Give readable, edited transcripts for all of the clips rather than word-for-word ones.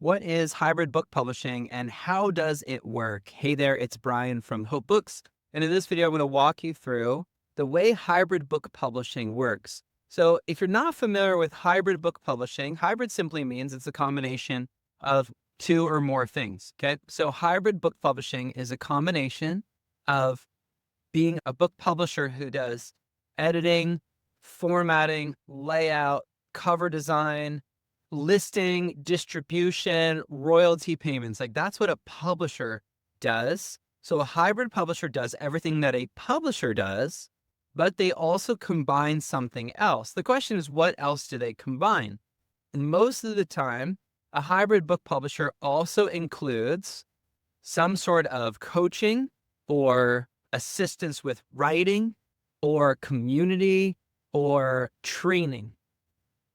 What is hybrid book publishing and how does it work? Hey there, it's Brian from Hope Books. And in this video, I'm going to walk you through the way hybrid book publishing works. So if you're not familiar with hybrid book publishing, hybrid simply means it's a combination of two or more things. Okay. So hybrid book publishing is a combination of being a book publisher who does editing, formatting, layout, cover design, listing, distribution, royalty payments. Like that's what a publisher does. So a hybrid publisher does everything that a publisher does, but they also combine something else. The question is, what else do they combine? And most of the time, a hybrid book publisher also includes some sort of coaching or assistance with writing or community or training.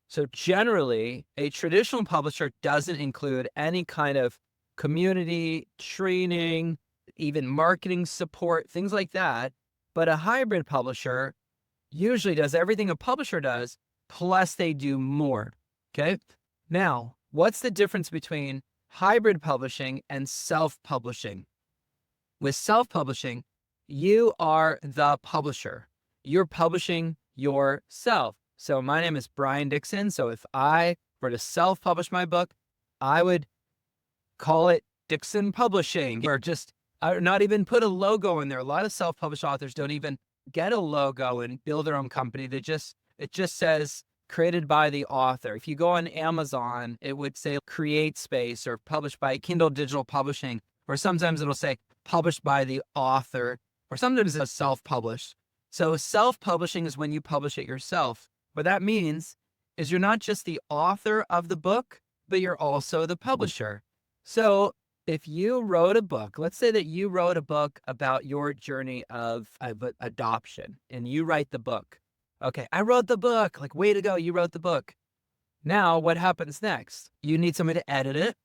So generally, a traditional publisher doesn't include any kind of community, training, even marketing support, things like that. But a hybrid publisher usually does everything a publisher does, plus they do more. Okay. Now, what's the difference between hybrid publishing and self-publishing? With self-publishing, you are the publisher. You're publishing yourself. So my name is Brian Dixon. So if I were to self-publish my book, I would call it Dixon Publishing, or just not even put a logo in there. A lot of self-published authors don't even get a logo and build their own company. It just says created by the author. If you go on Amazon, it would say Create Space or published by Kindle Digital Publishing, or sometimes it'll say published by the author, or sometimes it's self-published. So self-publishing is when you publish it yourself. What that means is you're not just the author of the book, but you're also the publisher. So if you wrote a book, let's say that you wrote a book about your journey of adoption and you write the book. Okay, I wrote the book, like way to go, you wrote the book. Now what happens next? You need somebody to edit it,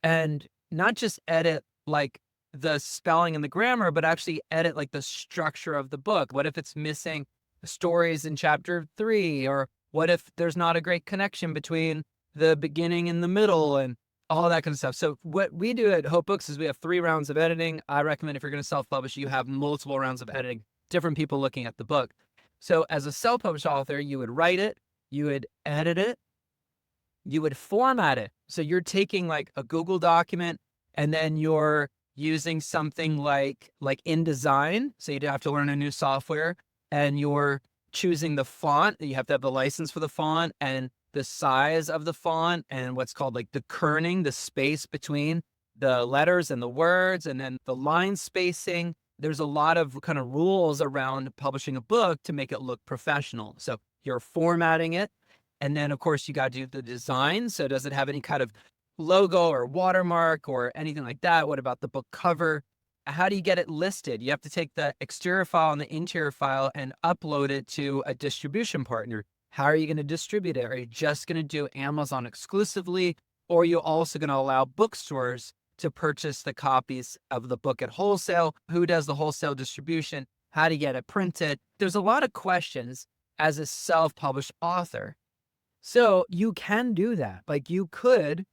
and not just edit like the spelling and the grammar, but actually edit like the structure of the book. What if it's missing stories in chapter 3? Or what if there's not a great connection between the beginning and the middle and all that kind of stuff? So what we do at Hope Books is we have 3 rounds of editing. I recommend if you're going to self-publish, you have multiple rounds of editing, different people looking at the book. So as a self-published author, you would write it, you would edit it, you would format it. So you're taking like a Google document and then you're using something like InDesign. So you'd have to learn a new software, and you're choosing the font. You have to have the license for the font and the size of the font and what's called like the kerning, the space between the letters and the words, and then the line spacing. There's a lot of kind of rules around publishing a book to make it look professional. So you're formatting it. And then of course you got to do the design. So does it have any kind of logo or watermark or anything like that? What about the book cover? How do you get it listed? You have to take the exterior file and the interior file and upload it to a distribution partner. How are you going to distribute it? Are you just going to do Amazon exclusively, or are you also going to allow bookstores to purchase the copies of the book at wholesale? Who does the wholesale distribution? How do you get it printed? There's a lot of questions as a self-published author. So you can do that. Like you could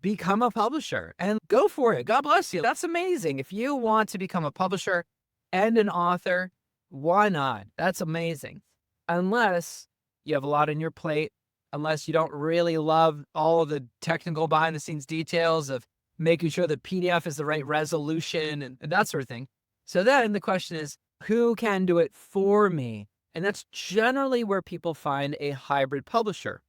become a publisher and go for it. God bless you. That's amazing. If you want to become a publisher and an author, why not? That's amazing. Unless you have a lot on your plate, unless you don't really love all of the technical behind the scenes details of making sure the PDF is the right resolution and that sort of thing. So then the question is, who can do it for me? And that's generally where people find a hybrid publisher.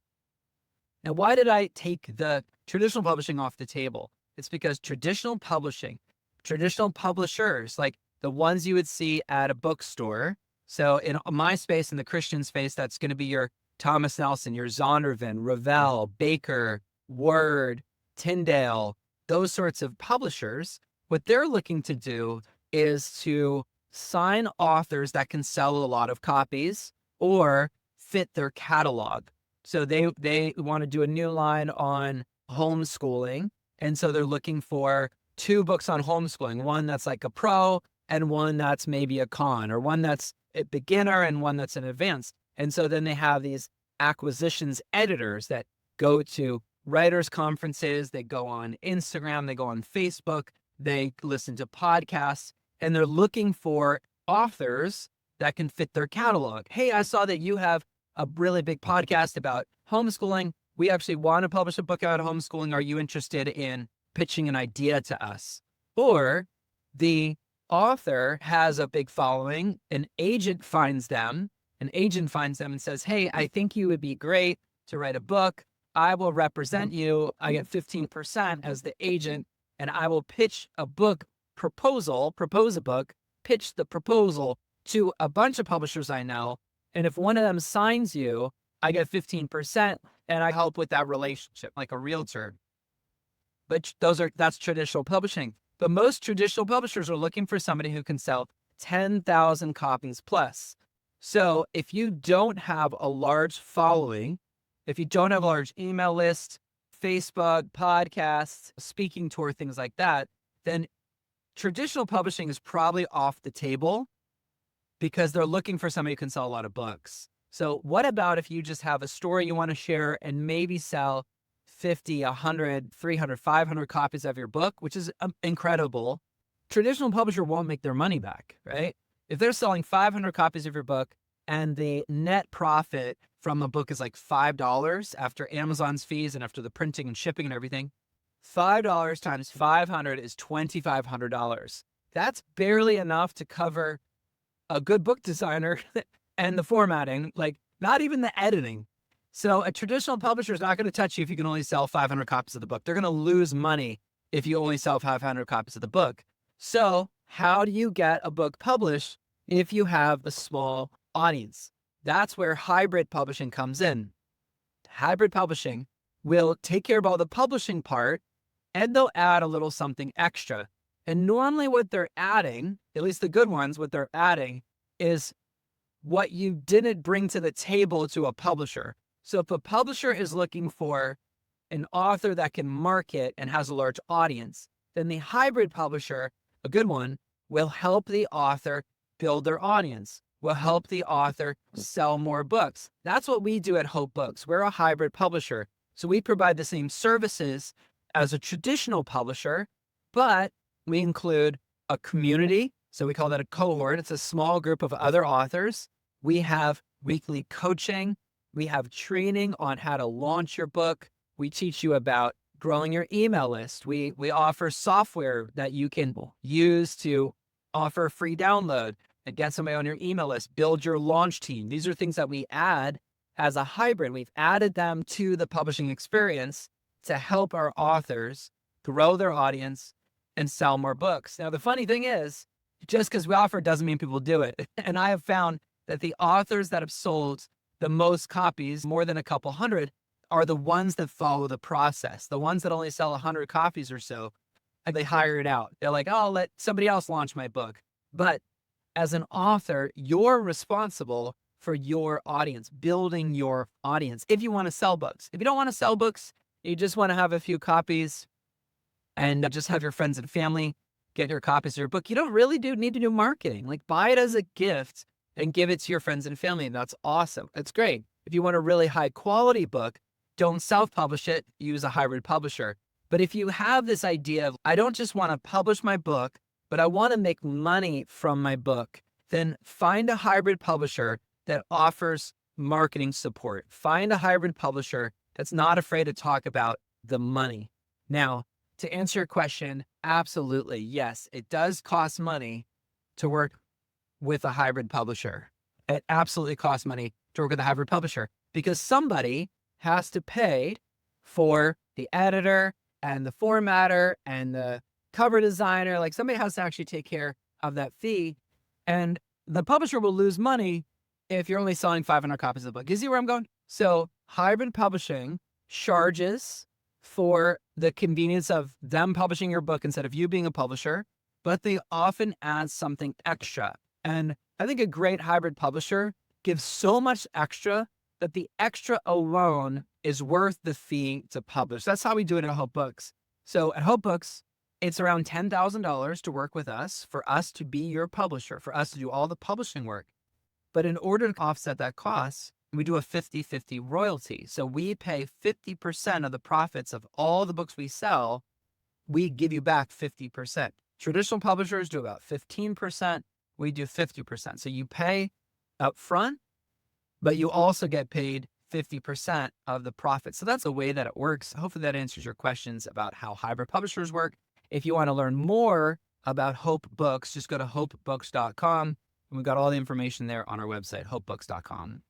Now, why did I take the traditional publishing off the table? It's because traditional publishing, traditional publishers, like the ones you would see at a bookstore. So in my space, in the Christian space, that's going to be your Thomas Nelson, your Zondervan, Revell, Baker, Word, Tyndale, those sorts of publishers. What they're looking to do is to sign authors that can sell a lot of copies or fit their catalog. So they want to do a new line on homeschooling. And so they're looking for 2 books on homeschooling, one that's like a pro and one that's maybe a con, or one that's a beginner and one that's an advanced. And so then they have these acquisitions editors that go to writers' conferences, they go on Instagram, they go on Facebook, they listen to podcasts, and they're looking for authors that can fit their catalog. Hey, I saw that you have a really big podcast about homeschooling. We actually want to publish a book about homeschooling. Are you interested in pitching an idea to us? Or the author has a big following, an agent finds them and says, hey, I think you would be great to write a book. I will represent you. I get 15% as the agent, and I will pitch a book propose a book, pitch the proposal to a bunch of publishers I know. And if one of them signs you, I get 15% and I help with that relationship like a realtor. But that's traditional publishing. But most traditional publishers are looking for somebody who can sell 10,000 copies plus. So if you don't have a large following, if you don't have a large email list, Facebook, podcasts, speaking tour, things like that, then traditional publishing is probably off the table because they're looking for somebody who can sell a lot of books. So what about if you just have a story you want to share and maybe sell 50, 100, 300, 500 copies of your book, which is incredible. Traditional publisher won't make their money back, right? If they're selling 500 copies of your book and the net profit from a book is like $5 after Amazon's fees and after the printing and shipping and everything, $5 times 500 is $2,500. That's barely enough to cover a good book designer and the formatting, like not even the editing. So a traditional publisher is not going to touch you if you can only sell 500 copies of the book. They're going to lose money if you only sell 500 copies of the book. So how do you get a book published if you have a small audience? That's where hybrid publishing comes in. Hybrid publishing will take care of all the publishing part and they'll add a little something extra. And normally what they're adding, at least the good ones, what they're adding is what you didn't bring to the table to a publisher. So if a publisher is looking for an author that can market and has a large audience, then the hybrid publisher, a good one, will help the author build their audience, will help the author sell more books. That's what we do at Hope Books. We're a hybrid publisher. So we provide the same services as a traditional publisher, but we include a community. So we call that a cohort. It's a small group of other authors. We have weekly coaching. We have training on how to launch your book. We teach you about growing your email list. We offer software that you can use to offer a free download and get somebody on your email list, build your launch team. These are things that we add as a hybrid. We've added them to the publishing experience to help our authors grow their audience and sell more books. Now, the funny thing is, just because we offer doesn't mean people do it. And I have found that the authors that have sold the most copies, more than a couple hundred, are the ones that follow the process. The ones that only sell 100 copies or so, and they hire it out. They're like, oh, I'll let somebody else launch my book. But as an author, you're responsible for your audience, building your audience. If you want to sell books, if you don't want to sell books, you just want to have a few copies and just have your friends and family get your copies of your book. You don't really need to do marketing. Like buy it as a gift and give it to your friends and family. And that's awesome. It's great. If you want a really high quality book, don't self-publish it, use a hybrid publisher. But if you have this idea of, I don't just want to publish my book, but I want to make money from my book, then find a hybrid publisher that offers marketing support. Find a hybrid publisher that's not afraid to talk about the money. Now, to answer your question, absolutely, yes, it does cost money to work with a hybrid publisher. It absolutely costs money to work with a hybrid publisher because somebody has to pay for the editor and the formatter and the cover designer. Like somebody has to actually take care of that fee. And the publisher will lose money if you're only selling 500 copies of the book. You see where I'm going? So hybrid publishing charges for the convenience of them publishing your book instead of you being a publisher, but they often add something extra. And I think a great hybrid publisher gives so much extra that the extra alone is worth the fee to publish. That's how we do it at Hope Books. So at Hope Books, it's around $10,000 to work with us, for us to be your publisher, for us to do all the publishing work. But in order to offset that cost, we do a 50-50 royalty. So we pay 50% of the profits of all the books we sell. We give you back 50%. Traditional publishers do about 15%. We do 50%. So you pay up front, but you also get paid 50% of the profit. So that's the way that it works. Hopefully that answers your questions about how hybrid publishers work. If you want to learn more about Hope Books, just go to hopebooks.com. And we've got all the information there on our website, hopebooks.com.